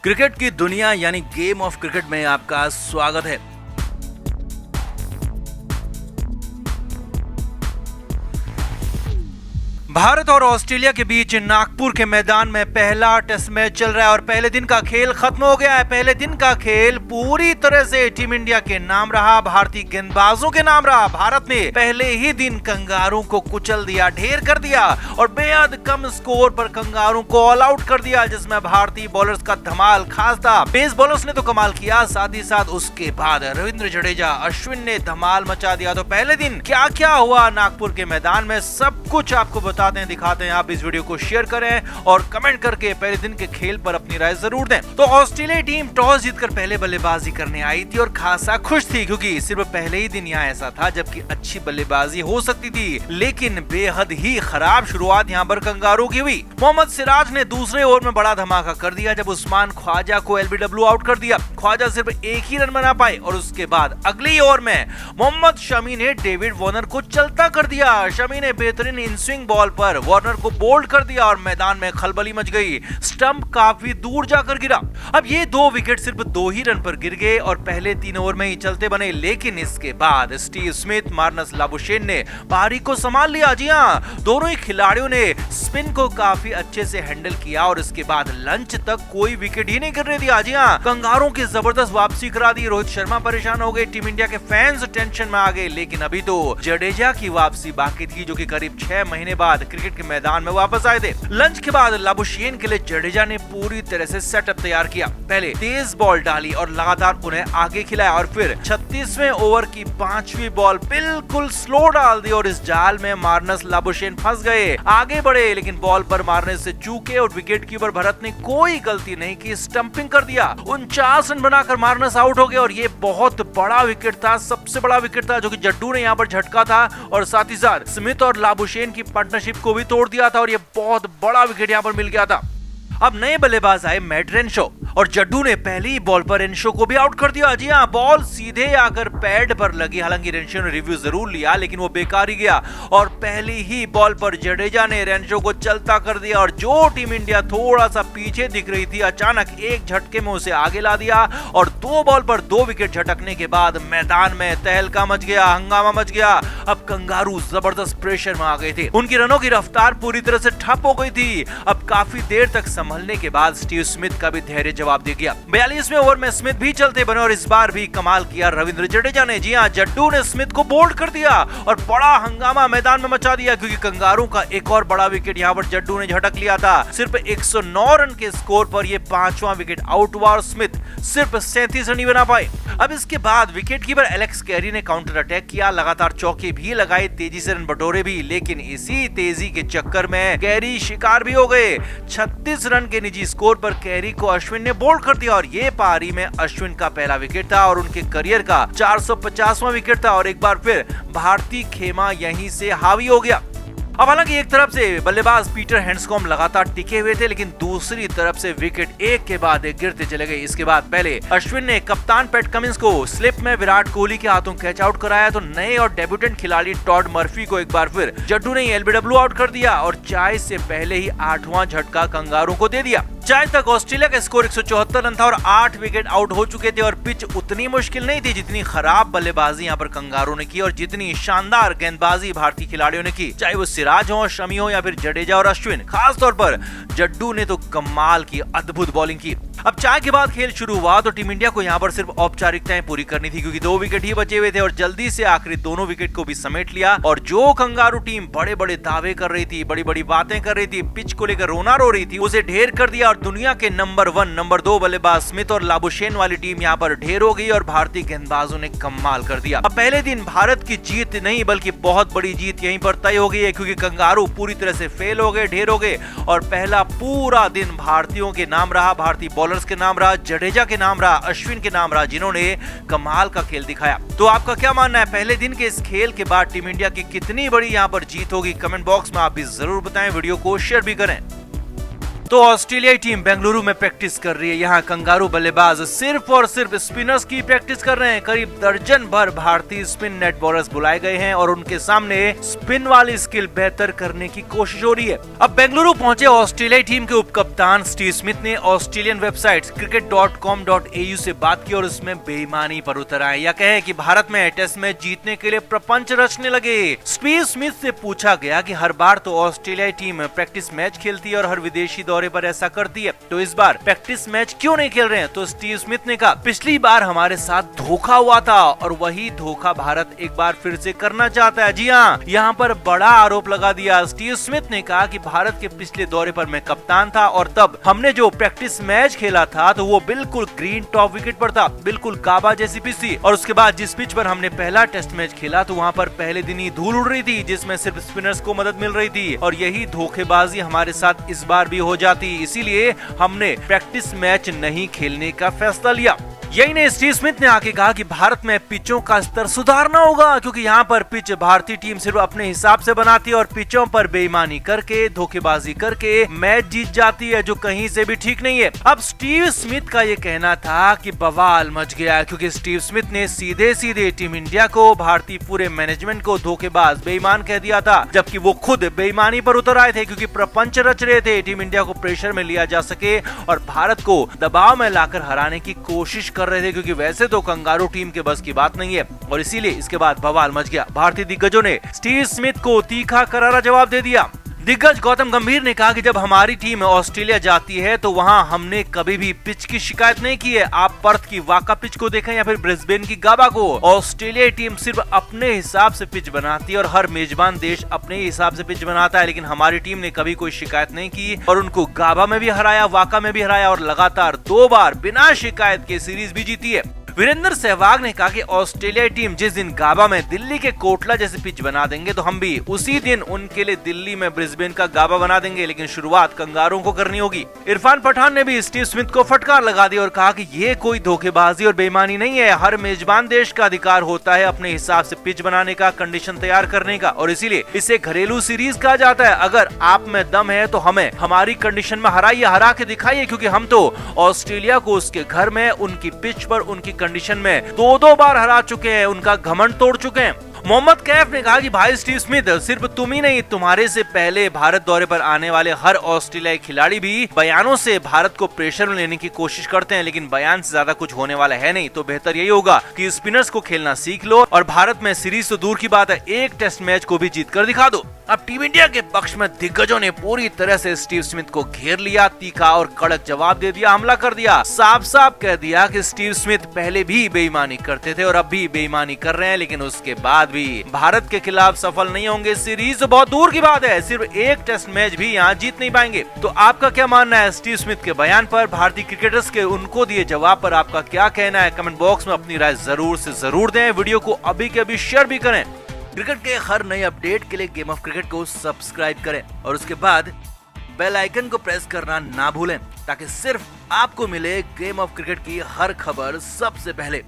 Cricket की दुनिया यानी गेम ऑफ क्रिकेट में आपका स्वागत है। भारत और ऑस्ट्रेलिया के बीच नागपुर के मैदान में पहला टेस्ट मैच चल रहा है और पहले दिन का खेल खत्म हो गया है। पहले दिन का खेल पूरी तरह से टीम इंडिया के नाम रहा, भारतीय गेंदबाजों के नाम रहा। भारत ने पहले ही दिन कंगारू को कुचल दिया, ढेर कर दिया और बेहद कम स्कोर पर कंगारू को ऑल आउट कर दिया, जिसमें भारतीय बॉलर्स का धमाल खास था। पेस बॉलर्स ने तो कमाल किया, साथ ही साथ उसके बाद रविंद्र जडेजा, अश्विन ने धमाल मचा दिया। तो पहले दिन क्या क्या हुआ नागपुर के मैदान में, सब कुछ आपको दिखाते हैं। आप इस वीडियो को शेयर करें और कमेंट करके पहले दिन के खेल पर अपनी राय जरूर दें। तो ऑस्ट्रेलिया टीम टॉस जीतकर पहले बल्लेबाजी करने आई थी और खासा खुश थी, क्योंकि सिर्फ पहले ही दिन यहाँ ऐसा था जबकि अच्छी बल्लेबाजी हो सकती थी, लेकिन बेहद ही खराब शुरुआत यहाँ पर कंगारू की हुई। मोहम्मद सिराज ने दूसरे ओवर में बड़ा धमाका कर दिया जब उस्मान ख्वाजा को एलबीडब्ल्यू आउट कर दिया। ख्वाजा सिर्फ एक ही रन बना पाए और उसके बाद अगले ओवर में मोहम्मद शमी ने डेविड वार्नर को चलता कर दिया। शमी ने बेहतरीन इन स्विंग बॉल पर वार्नर को बोल्ड कर दिया और मैदान में खलबली मच गई। स्टंप काफी दूर जाकर गिरा। अब ये दो विकेट सिर्फ 2 ही रन पर गिर गए और पहले 3 ओवर में ही चलते बने, लेकिन इसके बाद स्टीव स्मिथ, मार्नस लाबुशेन ने पारी को संभाल लिया। जी हाँ, दोनों ही खिलाड़ियों ने स्पिन को काफी अच्छे से हैंडल किया और इसके बाद लंच तक कोई विकेट ही नहीं गिरने दिया। जी हाँ, कंगारों की जबरदस्त वापसी करा दी। रोहित शर्मा परेशान हो गए, टीम इंडिया के फैंस टेंशन में आ गए, लेकिन अभी तो जडेजा की वापसी बाकी थी, जो कि करीब 6 महीने बाद क्रिकेट के मैदान में वापस आए थे। लंच के बाद लाबुशेन के लिए जडेजा ने पूरी तरह से सेटअप तैयार किया। पहले तेज बॉल डाली और लगातार उन्हें आगे खिलाया और फिर 36वें ओवर की 5वीं बॉल बिल्कुल स्लो डाल दी और इस जाल में मार्नस लाबुशेन फंस गए। आगे बढ़े लेकिन बॉल पर मारने से चूके और विकेट कीपर भरत ने कोई गलती नहीं की, स्टंपिंग कर दिया। 49 रन बनाकर मार्नस आउट हो गए और ये बहुत बड़ा विकेट था, सबसे बड़ा विकेट था, जो कि जड्डू ने यहाँ पर झटका था और साथ ही साथ स्मिथ और लाबुशेन की पार्टनरशिप को भी तोड़ दिया था और ये बहुत बड़ा विकेट यहाँ पर मिल गया था। अब नए बल्लेबाज आए मैट रेनशो और जड्डू ने पहली बॉल पर रेनशो को भी आउट कर दिया। जी हाँ, बॉल सीधे आकर पैड पर लगी। हालांकि रेनशो ने रिव्यू जरूर लिया लेकिन वो बेकार ही गया और पहली ही बॉल पर जडेजा ने रेनशो को चलता कर दिया और जो टीम इंडिया थोड़ा सा पीछे दिख रही थी, अचानक एक झटके में उसे आगे ला दिया और 2 बॉल पर 2 विकेट झटकने के बाद मैदान में तहलका मच गया, हंगामा मच गया। अब कंगारू जबरदस्त प्रेशर में आ गए थे, उनकी रनों की रफ्तार पूरी तरह से ठप हो गई थी। अब काफी देर तक संभलने के बाद स्टीव स्मिथ का भी धैर्य जवाब दे गया। 42वें ओवर में स्मिथ भी चलते बने और इस बार भी कमाल किया रविंद्र जडेजा ने। जी हां, जड्डू ने स्मिथ को बोल्ड कर दिया और बड़ा हंगामा मैदान में मचा दिया, क्योंकि कंगारू का एक और बड़ा विकेट यहां पर जड्डू ने झटक लिया था। सिर्फ 109 रन के स्कोर पर यह 5वां विकेट आउट हुआ और स्मिथ सिर्फ 37 रन ही बना पाए। अब इसके बाद विकेट कीपर एलेक्स कैरी ने काउंटर अटैक किया, लगातार चौके भी लगाए, तेजी से रन बटोरे भी, लेकिन इसी तेजी के चक्कर में कैरी शिकार भी हो गए। 36 रन के निजी स्कोर पर कैरी को अश्विन ने बोल्ड कर दिया और ये पारी में अश्विन का पहला विकेट था और उनके करियर का 450वां विकेट था और एक बार फिर भारतीय खेमा यहीं से हावी हो गया। अब हालांकि एक तरफ से बल्लेबाज पीटर हैंड्सकॉम्ब लगातार टिके हुए थे, लेकिन दूसरी तरफ से विकेट एक के बाद एक गिरते चले गए। इसके बाद पहले अश्विन ने कप्तान पैट कमिंस को स्लिप में विराट कोहली के हाथों कैच आउट कराया, तो नए और डेब्यूटेंट खिलाड़ी टॉड मर्फी को एक बार फिर जड्डू ने एलबीडब्ल्यू आउट कर दिया और चाय से पहले ही 8वां झटका कंगारू को दे दिया। चाय तक ऑस्ट्रेलिया का स्कोर 174 रन था और 8 विकेट आउट हो चुके थे और पिच उतनी मुश्किल नहीं थी जितनी खराब बल्लेबाजी यहाँ पर कंगारू ने की और जितनी शानदार गेंदबाजी भारतीय खिलाड़ियों ने की, चाहे वो सिराज हो, शमी हो या फिर जडेजा और अश्विन। खास तौर पर जड्डू ने तो कमाल की अद्भुत बॉलिंग की। अब चाय के बाद खेल शुरू हुआ तो टीम इंडिया को यहाँ पर सिर्फ औपचारिकताएं पूरी करनी थी, क्योंकि 2 विकेट ही बचे हुए थे और जल्दी से आखिरी दोनों विकेट को भी समेट लिया। और जो कंगारू टीम बड़े बड़े दावे कर रही थी, बड़ी बड़ी बातें कर रही थी, पिच को लेकर रोना रो रही थी, उसे ढेर कर दिया और दुनिया के नंबर 1, नंबर 2 बल्लेबाज स्मिथ और लाबुशेन वाली टीम यहाँ पर ढेर हो गई और भारतीय गेंदबाजों ने कमाल कर दिया। अब पहले दिन भारत की जीत नहीं बल्कि बहुत बड़ी जीत यहीं पर तय हो गई है, क्योंकि कंगारू पूरी तरह से फेल हो गए, ढेर हो गए और पहला पूरा दिन भारतीयों के नाम रहा, भारतीय बॉलर्स के नाम रहा, जडेजा के नाम रहा, अश्विन के नाम रहा, जिन्होंने कमाल का खेल दिखाया। तो आपका क्या मानना है, पहले दिन के इस खेल के बाद टीम इंडिया की कितनी बड़ी यहाँ पर जीत होगी? कमेंट बॉक्स में आप भी जरूर बताएं, वीडियो को शेयर भी करें। तो ऑस्ट्रेलियाई टीम बेंगलुरु में प्रैक्टिस कर रही है। यहाँ कंगारू बल्लेबाज सिर्फ और सिर्फ स्पिनर्स की प्रैक्टिस कर रहे हैं। करीब दर्जन भर भारतीय स्पिन नेट बॉलर्स बुलाए गए हैं और उनके सामने स्पिन वाली स्किल बेहतर करने की कोशिश हो रही है। अब बेंगलुरु पहुंचे ऑस्ट्रेलियाई टीम के उपकप्तान स्टीव स्मिथ ने ऑस्ट्रेलियन वेबसाइट cricket.com.au से बात की और उसमें बेईमानी पर उतर आए, या कहे कि भारत में टेस्ट मैच जीतने के लिए प्रपंच रचने लगे। स्टीव स्मिथ से पूछा गया कि हर बार तो ऑस्ट्रेलियाई टीम प्रैक्टिस मैच खेलती है और हर विदेशी दौरे पर ऐसा करती है, तो इस बार प्रैक्टिस मैच क्यों नहीं खेल रहे हैं? तो स्टीव स्मिथ ने कहा, पिछली बार हमारे साथ धोखा हुआ था और वही धोखा भारत एक बार फिर से करना चाहता है। जी हाँ, यहाँ पर बड़ा आरोप लगा दिया। स्टीव स्मिथ ने कहा कि भारत के पिछले दौरे पर मैं कप्तान था और तब हमने जो प्रैक्टिस मैच खेला था तो वो बिल्कुल ग्रीन टॉप विकेट पर था, बिल्कुल काबा जैसी पिच थी। और उसके बाद जिस पिच पर हमने पहला टेस्ट मैच खेला तो वहाँ पर पहले दिन ही धूल उड़ रही थी, जिसमें सिर्फ स्पिनर्स को मदद मिल रही थी और यही धोखेबाजी हमारे साथ इस बार भी हो जाती, इसीलिए हमने प्रैक्टिस मैच नहीं खेलने का फैसला लिया। यही नहीं, स्टीव स्मिथ ने आके कहा कि भारत में पिचों का स्तर सुधारना होगा, क्योंकि यहाँ पर पिच भारतीय टीम सिर्फ अपने हिसाब से बनाती है और पिचों पर बेईमानी करके, धोखेबाजी करके मैच जीत जाती है, जो कहीं से भी ठीक नहीं है। अब स्टीव स्मिथ का ये कहना था कि बवाल मच गया, क्योंकि स्टीव स्मिथ ने सीधे सीधे टीम इंडिया को, भारतीय पूरे मैनेजमेंट को धोखेबाज, बेईमान कह दिया था, जबकि वो खुद बेईमानी पर उतर आए थे, क्योंकि प्रपंच रच रहे थे टीम इंडिया को प्रेशर में लिया जा सके और भारत को दबाव में लाकर हराने की कोशिश कर रहे थे, क्योंकि वैसे तो कंगारू टीम के बस की बात नहीं है। और इसीलिए इसके बाद बवाल मच गया। भारतीय दिग्गजों ने स्टीव स्मिथ को तीखा करारा जवाब दे दिया। दिग्गज गौतम गंभीर ने कहा कि जब हमारी टीम ऑस्ट्रेलिया जाती है तो वहां हमने कभी भी पिच की शिकायत नहीं की है। आप पर्थ की वाका पिच को देखें या फिर ब्रिस्बेन की गाबा को, ऑस्ट्रेलियाई टीम सिर्फ अपने हिसाब से पिच बनाती है और हर मेजबान देश अपने हिसाब से पिच बनाता है, लेकिन हमारी टीम ने कभी कोई शिकायत नहीं की और उनको गाबा में भी हराया, वाका में भी हराया और लगातार 2 बार बिना शिकायत के सीरीज भी जीती है। वीरेंद्र सहवाग ने कहा कि ऑस्ट्रेलियाई टीम जिस दिन गाबा में दिल्ली के कोटला जैसे पिच बना देंगे तो हम भी उसी दिन उनके लिए दिल्ली में ब्रिस्बेन का गाबा बना देंगे, लेकिन शुरुआत कंगारों को करनी होगी। इरफान पठान ने भी स्टीव स्मिथ को फटकार लगा दी और कहा कि ये कोई धोखेबाजी और बेईमानी नहीं है। हर मेजबान देश का अधिकार होता है अपने हिसाब से पिच बनाने का, कंडीशन तैयार करने का, और इसीलिए इसे घरेलू सीरीज कहा जाता है। अगर आप में दम है तो हमें हमारी कंडीशन में हराइए, हरा के दिखाइए, क्योंकि हम तो ऑस्ट्रेलिया को उसके घर में, उनकी पिच पर, उनकी कंडीशन में 2-2 बार हरा चुके हैं, उनका घमंड तोड़ चुके हैं। मोहम्मद कैफ ने कहा कि भाई स्टीव स्मिथ, सिर्फ तुम ही नहीं, तुम्हारे से पहले भारत दौरे पर आने वाले हर ऑस्ट्रेलियाई खिलाड़ी भी बयानों से भारत को प्रेशर में लेने की कोशिश करते हैं, लेकिन बयान से ज्यादा कुछ होने वाला है नहीं। तो बेहतर यही होगा कि स्पिनर्स को खेलना सीख लो और भारत में सीरीज तो दूर की बात है, एक टेस्ट मैच को भी जीत कर दिखा दो। अब टीम इंडिया के पक्ष में दिग्गजों ने पूरी तरह से स्टीव स्मिथ को घेर लिया, तीखा और कड़क जवाब दे दिया, हमला कर दिया, साफ साफ कह दिया कि स्टीव स्मिथ पहले भी बेईमानी करते थे और अब भी बेईमानी कर रहे हैं, लेकिन उसके बाद भी भारत के खिलाफ सफल नहीं होंगे। सीरीज तो बहुत दूर की बात है, सिर्फ एक टेस्ट मैच भी यहाँ जीत नहीं पाएंगे। तो आपका क्या मानना है स्टीव स्मिथ के बयान पर, भारतीय क्रिकेटर्स के उनको दिए जवाब पर आपका क्या कहना है? कमेंट बॉक्स में अपनी राय जरूर से जरूर दें। वीडियो को अभी के अभी शेयर भी करें। क्रिकेट के हर नए अपडेट के लिए गेम ऑफ क्रिकेट को सब्सक्राइब करें और उसके बाद बेल आइकन को प्रेस करना ना भूलें, ताकि सिर्फ आपको मिले गेम ऑफ क्रिकेट की हर खबर सबसे पहले।